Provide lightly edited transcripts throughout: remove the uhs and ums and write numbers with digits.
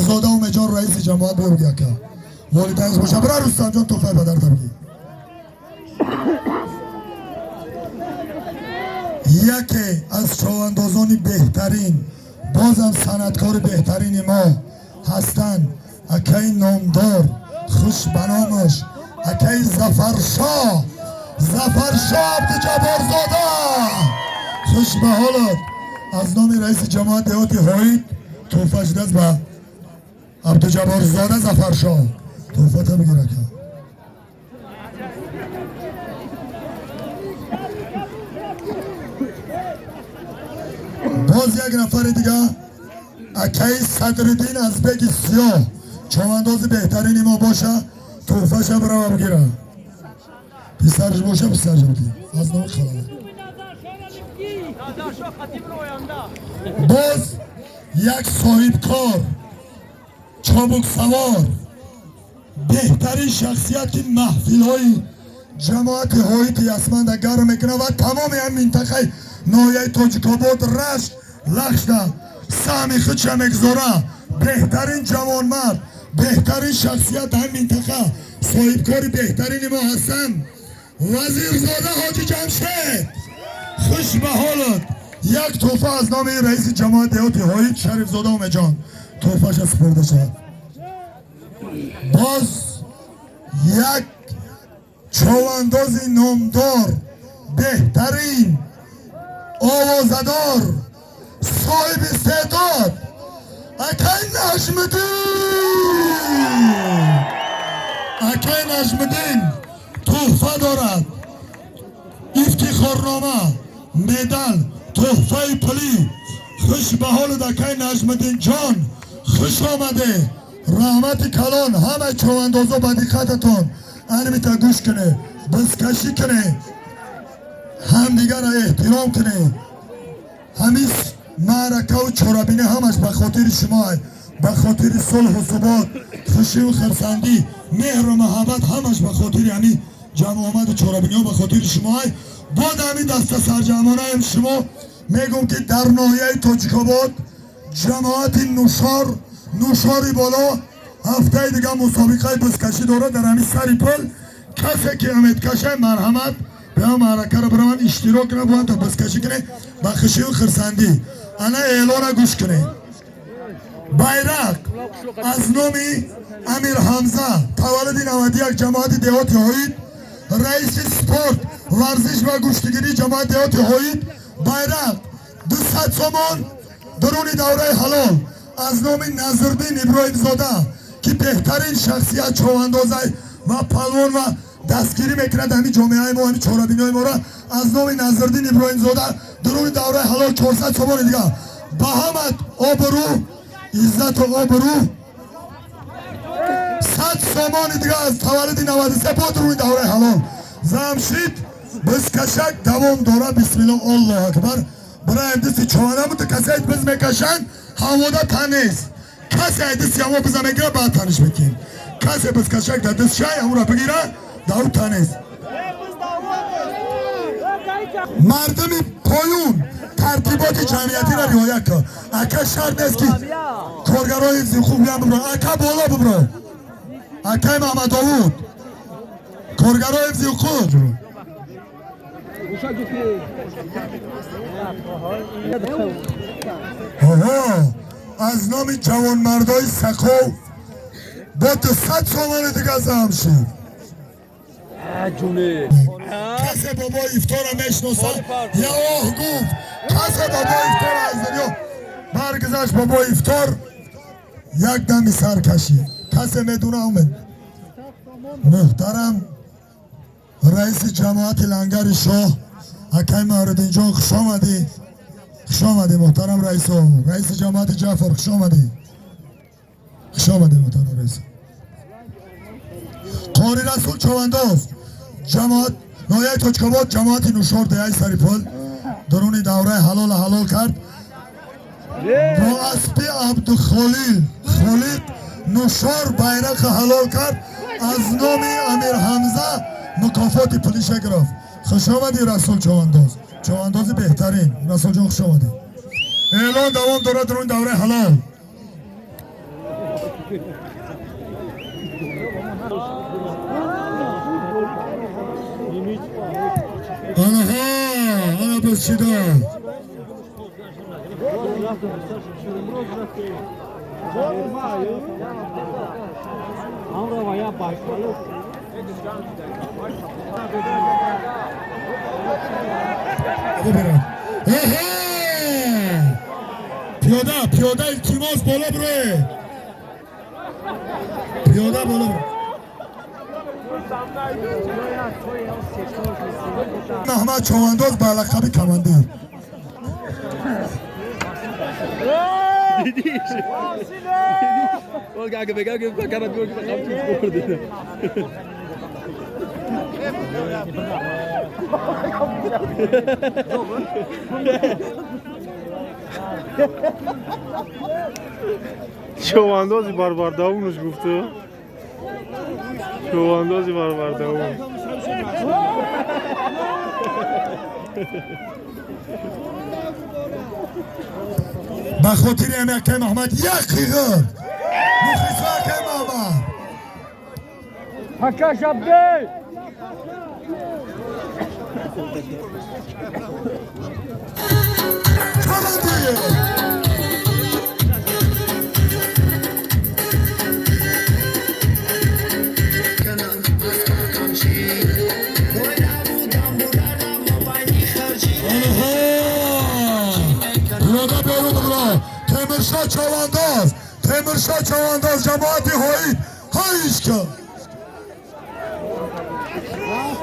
زاده و مجان رئیس جماعت بگه که والدینش باشه. برای رستم جان توفه بدر بگی. یکی از چواندازان بهترین بازم صنعتکار بهترین ما هستند اکی نامدار خوش بنامش اکی ظفرشاه عبدالجبار زاده خوش به حالت از نام رئیس جماعت دهاتی هایید توفه شده است به عبدالجبار زاده ظفرشاه. توفه تا بگیره که باز یک نفر دیگه اکی صدرالدین از بگی سیاه چوانداز بهترین ما باشه توفه شب رو بگیره. پسرش باشه پسرش بگی از نام خلاله. باز یک صاحب کار چابک سوار بهترین شخصیت که محفل های جماعت هاییت یسمند گرم میکنه و تمام این منطقه ناحیه تاجیک‌آباد رشت لخشته سهمی خودش میگذاره. بهترین جوانمرد بهترین شخصیت هم منطقه صاحبکار بهترین ما هستن وزیرزاده حاجی جمشید خوش به حالت. یک توفه از نام رئیس جماعت دهاتی هایید شریف زاده و مجان توفهش سپرده شد. باز یک چوانداز نامدار بهترین آوازدار صاحب استعداد اکی نجمدین توفه دارد افتخارنامه مدال تحفه پلی خوش به حال اکی نجمدین جان خوش آمده. رحمت کلان همه چواندازا با دقتتون انمیتا گوش کنه بزکشی کنه همدیگر را احترام کنه. همیش معرکه و چرابینه همش به خاطر شما به خاطر صلح و ثبات خوشی و خرسندی مهر و محبت همش به خاطر همین جمع آمد و چرابینه ها به خاطر شما بعد همین دست سرجمانه هم شما میگم که در ناحیه تاجیک‌آباد جماعت نوشاری بالا هفته دیگه مسابقه بزکشی داره در همین سری پل کسی که امید کشه مرحمت به هم معرکه را برای من اشتراک نبوند تا بزکشی کنه بخشی و خرسندی انا اعلان گوش کنه. بیرق از نامی امیر حمزه تولد 91 جماعت دهاتی هایید رئیس سپورت ورزش و گوشتگیری جماعت دهاتی هایید بیرق 200 سامان درون دوره حلال از نام نظردین ابراهیم زاده که بهترین شخصیت چواندازه و پلوان و دستگیری میکنه همین جامعه ما همین چهاربینی های ما را از نام نظردین ابراهیم زاده درون دوره حلال 400 سامان دیگه با همت آبرو عزت و آبرو 100 سامان دیگه از تولد 93 با درون دوره حلال زمشید بزکشک دوام داره. بسم الله الله اکبر. برای امدسی چوانه بود کسی اید بز میکشن حواده تنیز کسی ایدسی همه بزا میگیره باید تنش بکین کسی بزکشک در دست شای همون را بگیره داو تنیز. مردم پایون ترتیبات جمعیتی را رعایت کن. اکا شرط نیست که کارگرای خوب بیان ببرن. اکا بالا ببرن. اکای محمد داوود کارگرای خوب از نام جوانمردای سکو با 200 سامان دیگه زمشید کسی بابا افتار میشناسه یا آه گفت کسی بابا افتار از دنیا برگذشت بابا افتار یک دمی سر کشید کسی میدونه اومد. محترم رئیس جماعت لنگر شاه اکی مهردین جان خوش آمدی محترم رئیس جماعت جعفر خوش آمدی محترم رئیس قاری رسول چوانداز جماعت ناحیه تاجیک‌آباد جماعت نوشار دهه سریپل درون دوره حلال کرد با اسب عبدالخلیل نوشار بیرق حلال کرد از نام امیر حمزه مکافات پلیشه گرفت. خوش آمدی رسول چوانداز بهترین رسول جان خوش آمدی. اعلان دوام داره درون دوره حلال آنها بسیدن پیاده التماس بالا بره پیاده بالا بره احمد چوانداز به لقب کماندر اگه بگم که فکر کنم چواندازی بربرداونش گفته چواندازی بربرداون به خاطر امیرکه محمد یقیقه مخلصه که محمد حکش عبده تیمرشاه چوانداز جماعت هایی هایش کن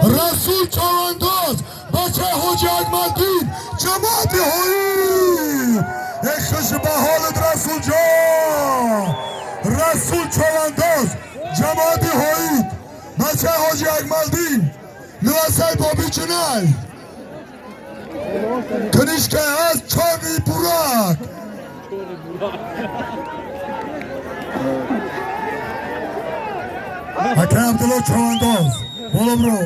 رسول چوانداز بچه حاجی اکمالدین جماعت هایی ای خوش به حالت رسول جان رسول چوانداز جماعت هایی بچه حاجی اکمالدین نواسای بابی چنای کنیشکه از چاری براک حکم عبدالله چوانداز بالا برو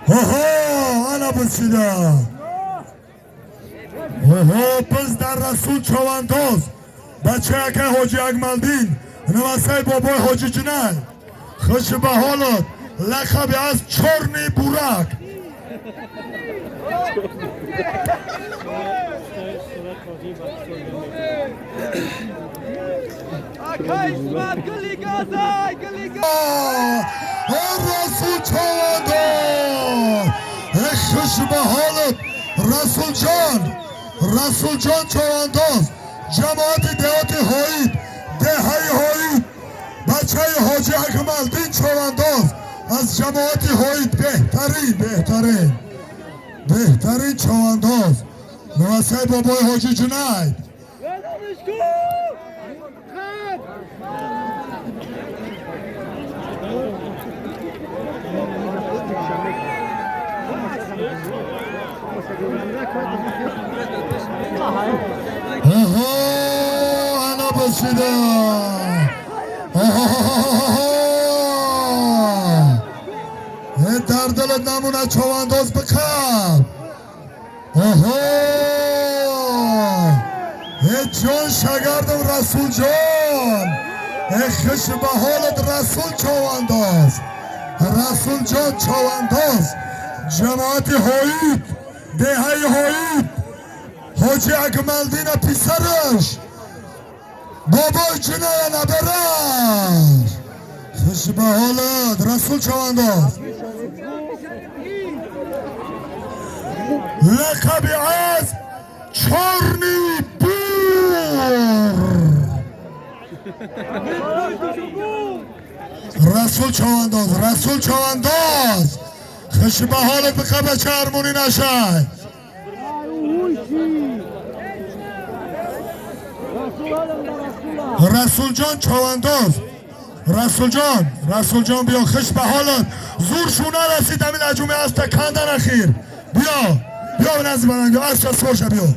ها انا بسیده پس در رسول چوانداز بچه اکه حاجی اکمالدین نواسای بابای حاجی جنای خوش به حالت لقب از چرنی بورک رسول چوانداز خوش به حالت رسول جان چوانداز جماعت دهات هایی دهی هایی بچه حاجی اکمالدین چوانداز از جماعت هایی بهترین چوانداز نواسای بابای حاجی جنید انا بسیده در دلت نمونه چوانداز بکن جان شگردم رسول جان خوش به حالت رسول چوانداز رسول جان چوانداز جماعت هایید دهی هایید حاجی اکمالدین پیسرش بابای جنای نبرش خوش به حالت رسول چوانداز لقب از چرنی بور رسول چوانداز خوش به حالت بخواه بچه هرمونی نشد رسول جان چوانداز رسول جان بیا خوش به حالت زور شونه رسید همین عجومه از تکندن اخیر بیا نزد برنگه از چست باشه بیا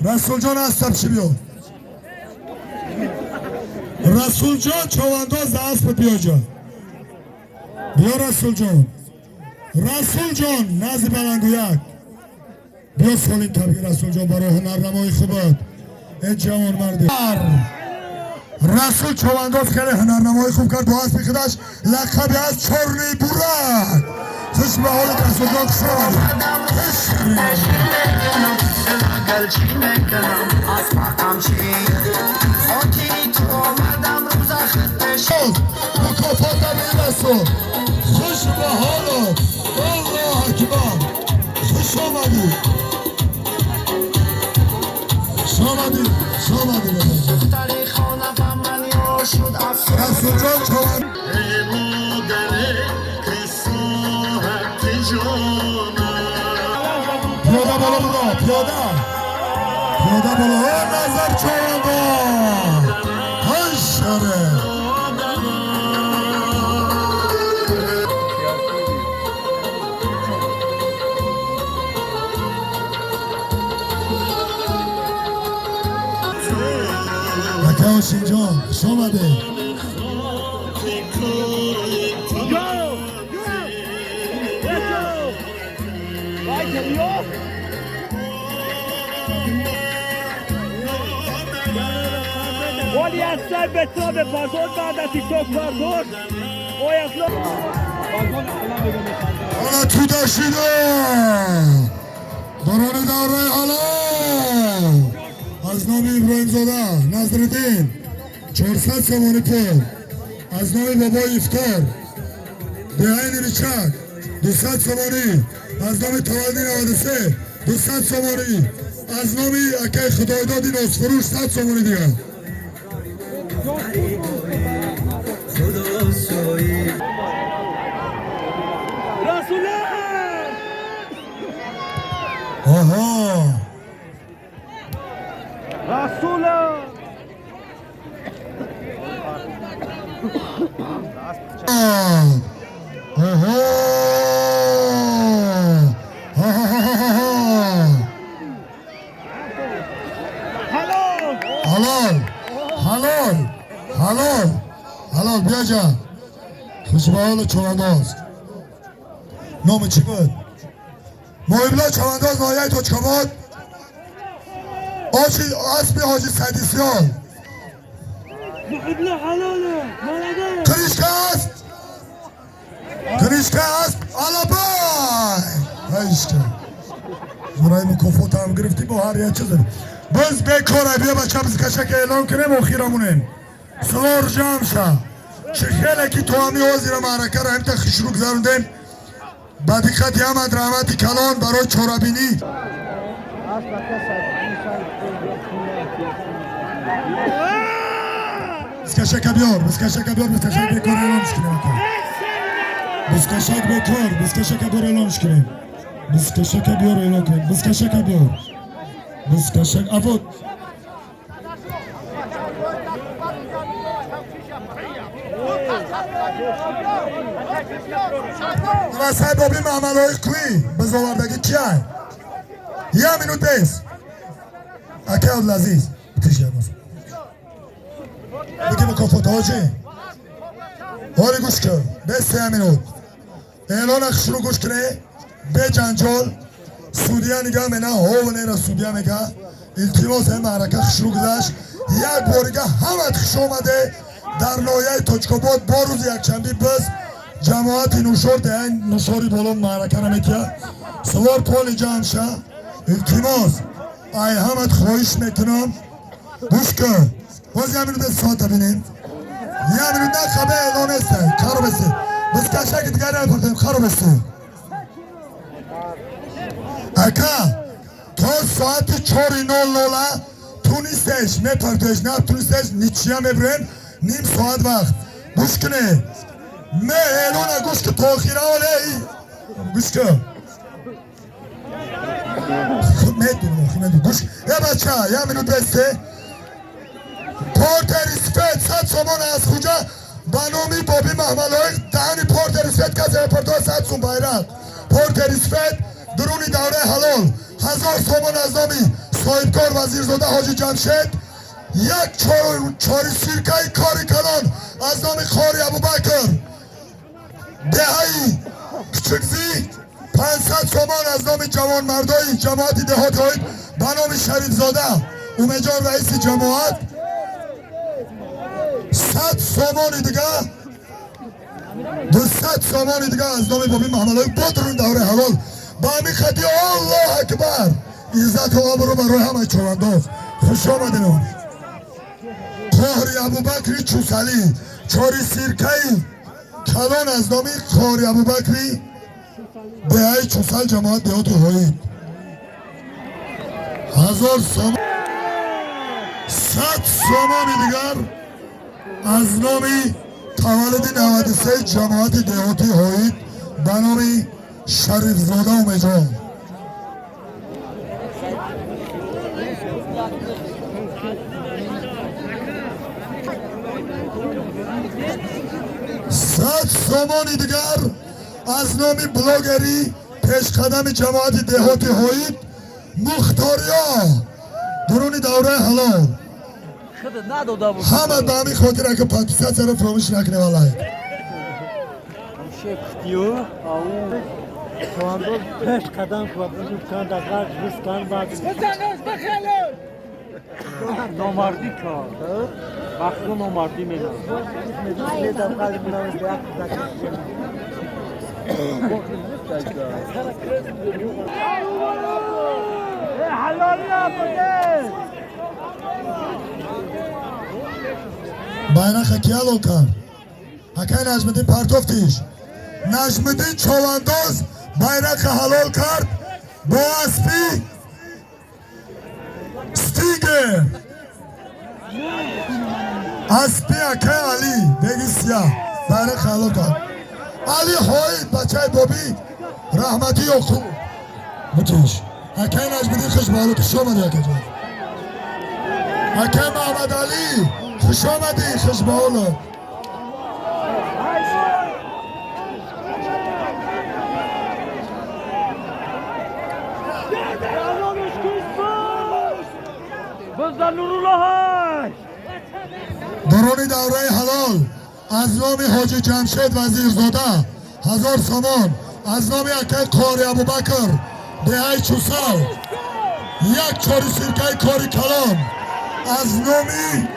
رسول جان از تبشی بیا رسول جان چوانداز ده اسب بیا رسول جان نزد برنگه یک بیا سالین تبگی رسول جان برای هنرنمای خوبت ای جوان مردی رسول چوانداز خیلی هنرنمایی خوب کرد. دو از پیخدش لقبی از چارلی بورک. خوش به حال رسول جان شد. مکافات در رسول خوش به حالت. الله اکبر. خوش آمدی. شامدی. شامدی بابا. رسول جان چوان پیاده بالا برو. پیاده بالا. نظر چوان با هشاره مکه جان شامده. ولی از سر به تا به پارتون بعد تیک توک پارتون حالا تو داشیده بران داره حالا از نام ابراهیم زاده نظرالدین 400 سوانی پول. از نام بابا افتار به عین ریچک 200 سوانی. از نام تولدین 93 200 سوانی. از نام اکه خدایداد نازفروش 100 سوانی دیگه. آها رسولا حلال بیا جا. خوشبال چوانداز نام چی بود؟ محبلا چوانداز نایه تو چکا بود؟ اسب حاجی سدیسیان محبلا حلاله مالده کنیشکه است؟ کنیشکه است؟ آلابای هایشکه برای مکافات هم گرفتی با هر یه چیز بز بکاره. بیا بچه بز کشک اعلام کنیم و خیرمونیم سوار جمع شا چه خیلی که تو همی وزیر معرکه را همتا خشرو گذاروندیم. با دقت یامد رحمت کلان برای چورابینی بسکشک بیار. بسکشک بکار اعلامش کنیم. بسکشک بکار. بسکشک بیار اعلامش کنیم. بسکشک بیار اعلام کنیم. بسکشک بیار. بسکشک افود واسه بابی معملای کوی بزاوردگی چی هست؟ یه مینوت بیست اکه عبدالعزیز بتیشه مصر بگی مکافات حاجی حالی گوش کن بیست یه مینوت اعلان اخش رو گوش کنه به جنجال سودیه نگاه منه هاو نیره سودیه میگه التماس هم معرکه اخش رو گذاشت. یک بارگه همه خش آمده در نایه توچکاباد با روز یک چندی بس جماعت نوشار دهن نوشاری بالا معرکه نمیتیه سوار پالی جمع شه. التماس ای همت خواهش میکنم گوش کن باز یه منوت ساعت بینیم. یه منوت نه خبه اعلان است خراب است. بس کشه که دیگر نپردیم خراب است. اکا تا ساعت 4:00 تو نیستش میپردیش نه تو نیستش نیچیه میبریم نیم ساعت وقت گوش کنه می اعلانه گوش که تاخیره ولی گوش کن میدونم گوش یه بچه یه منوت بسته پارتر اسفت 100 سومان از خوجه بنامی بابی محملای دهنی پارتر اسفت کسی پارتر 100 سوم بایرد پارتر اسفت درونی دوره حلال 1000 سومان از نامی صاحبکار وزیرزاده حاجی جمشید یک چاری سیرکه کاری کنان از نام خاری ابوبکر دهی کچکزی 500 سومان از نام جوان مردای جماعت دهات های به نام شریف زاده اومجان رئیس جماعت 100 سامان دیگه 200 سامان دیگه از نام بابی محمدآقای بدرون دوره حلال با همین خطی الله اکبر عزت و آبرو برای همه چوانداز خوش آمدین. قهری ابوبکری چوسلی چاری سیرکهی کلان از نامی قهری ابوبکری دهی چوسل جماعت دیات هایید 1000 سامان 100 سامان دیگر از نامی تولد 93 جماعت دیاتی هایید به نام شریف زاده اومجان 100 سامان دیگر از نام بلاگری پیش قدم جماعت دیهاتی هایید مختاریا درون دوره حلال همه دامی خاطره که پاتیسه سر فراموش نکنه والله چوانداز پیش قدم خواهد کند از غرب روستان بعد نامردی کرد وقتی نامردی میدن bayrak kiyal olkan akay Najmiddin Partovtish Najmiddin Chavandoz bayrak halol kard bo aspi stiger aspi akay Ali Begisiya bayrak halol kard Ali Hoyid bachay Bobi rahmati yoku mutish akay Najmiddin خوش بالو خوش آمدی akay Muhammad Ali خوش آمدی خوش بالو درون دوره حلال از نام حاجی جمشید وزیرزاده 1000 سامان از نام اکای قاری ابوبکر دهی چوسل یک چاری سیرکه کاری کلام از نامی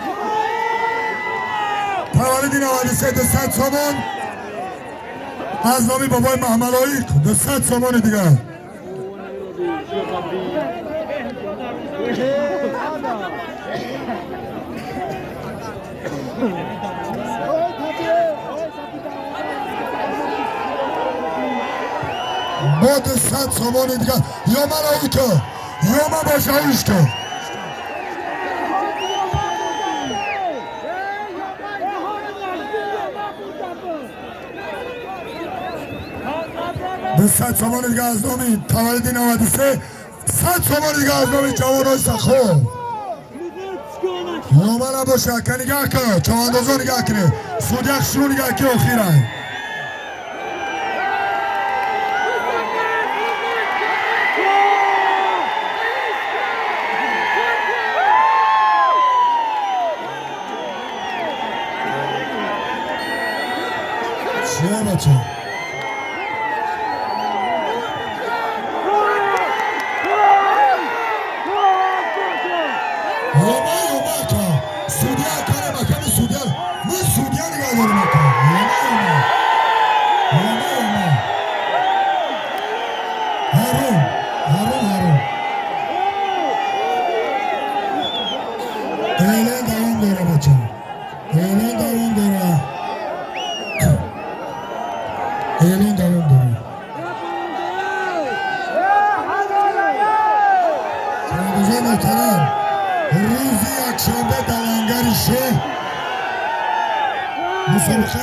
تولد 93 200 سامان از نامی بابای محمدآقای 200 سامان دیگر با 200 سامان دیگر یا من آوی که یا من باشه آویش که به 100 سامان دیگه از نامی تولد 93 100 سامان دیگه از نامی جوانای سخو نومن باشه که نگاه که چواندازا نگاه کنه سودیخ شروع نگاه که اخیره چیه بچه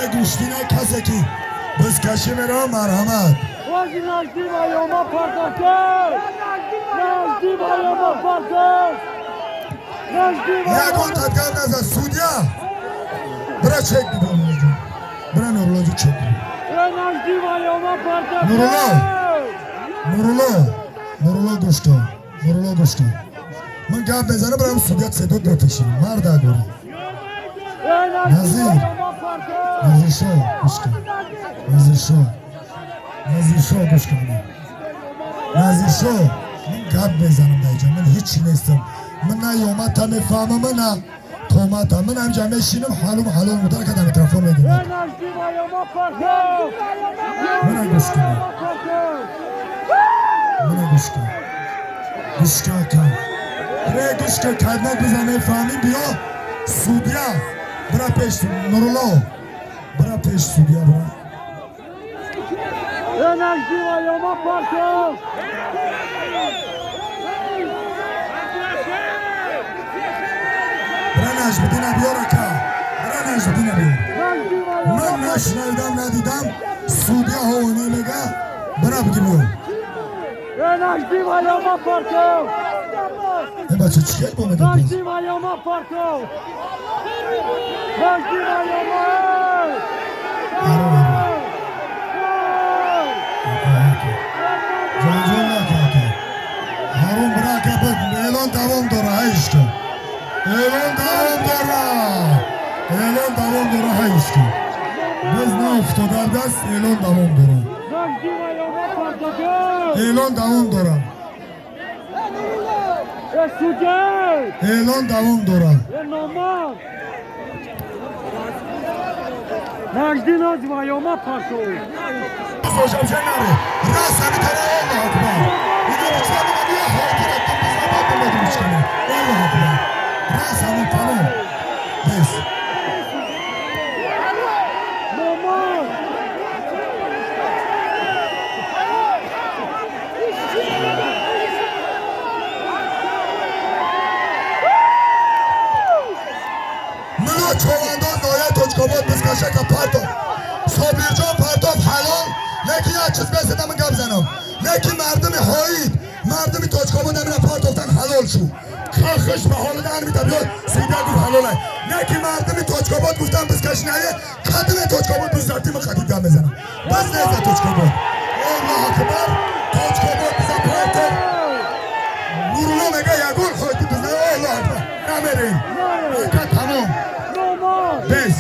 مسابقه گوشتی نه کسی که بس کشی میره مرحمت نزدی بایاما پارتاکر نزدی بایاما پارتاکر یک اون تدگاه نزد سودیا برا چک بیدون برا نورولوژی چک نزدی بایاما پارتاکر نورولو گوش کن من گفت بزنه برام سودیت سدود بتشیم مرد اگوری نظیر شو گوش کن نظیر شو من گفت بزنم دایجان من هیچی نیستم من نه یومت تا میفهمم من نه تومت من هم جمعه شینم حالو مدار که در تلفن میدونم من گوش کنم گوش کن ره گوش کن کدنک بزنه فهمی بیا سودیا برا پیش نورولو برا پیش سودیا برا برا نجمدین بیارا که برا نجمدین بیار من نشنیدم ندیدم سودیا هونه میگه برا بگی بیار ای بچه چیه بومده بیز جان نکاکه هارون برا که اعلان دوام داره هایش کن اعلان دوام داره هایش کن biz ne افتادر دست اعلان دوام داره اعلان دوام داره اعلان دوام داره نجدی نجمه یا ما پارتو خوشم چه نره راست همی تره الله اکبر اینا بچه همی نبیه حاکر اتم بزن بابا بودی بچکنه الله اکبر راست همی تمام بس منا چوانداز نایه توچکابات بزکشه که پرتو صابیر جان پرتاب حلال لیکن یک چیز بسیدم من گم زنم لیکن مردم هایید مردم توچکابات نمیره پرتافتن حلال شو خش به حال دن میده بیاد سیده گفت حلاله لیکن مردم توچکابات گفتن بزکش نایه قدم توچکابات بزرتی من خدید گم بزنم بز نیزه توچکابات الله اکبر توچکابات بزن پرتاب نورولو میگه یگون خواهدی بزنه الله اکبر نمیرین لیکن تمام بس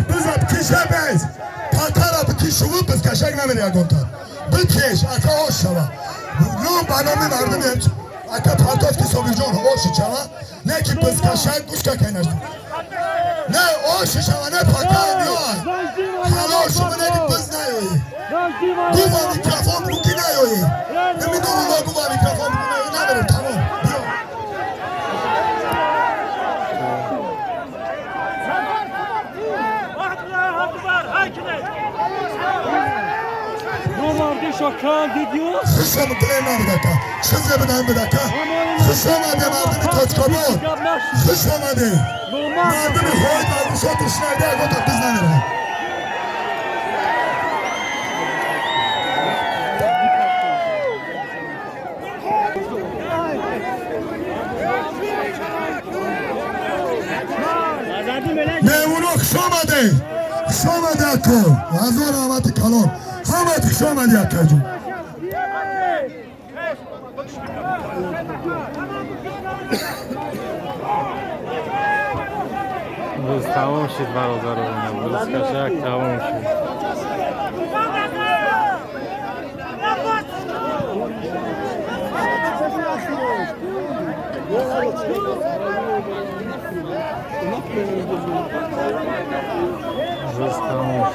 بزد کشه بس تاتارا بکشوو بس کشک نمیری اگونتار بکش اکا هاش شوا نو بنامی مردمی همچه اکا پرتاف که صابیر جان هاشی شوا نه که بس کشک گوش که کنشت نه هاشی شوا نه پاکای نیای حلال شما نه که بس نیایی گوه میکرافون بکی نیایی نمی نورو گوه میکرافون بکی نیایی نمیرم تمام بیا شکران دیدیو خوش آمده مردکا چیزی بدن بدکا خوش آمده مردم توچکابات خوش آمده مردم خواهید مردشا تشنیده اگه تا بیز نمیره میمونو خوش آمده اکو هزار آمد کلان همه خوش آمده اکا جون روز تمام شد برادران روز کشک تمام شد روز تمام شد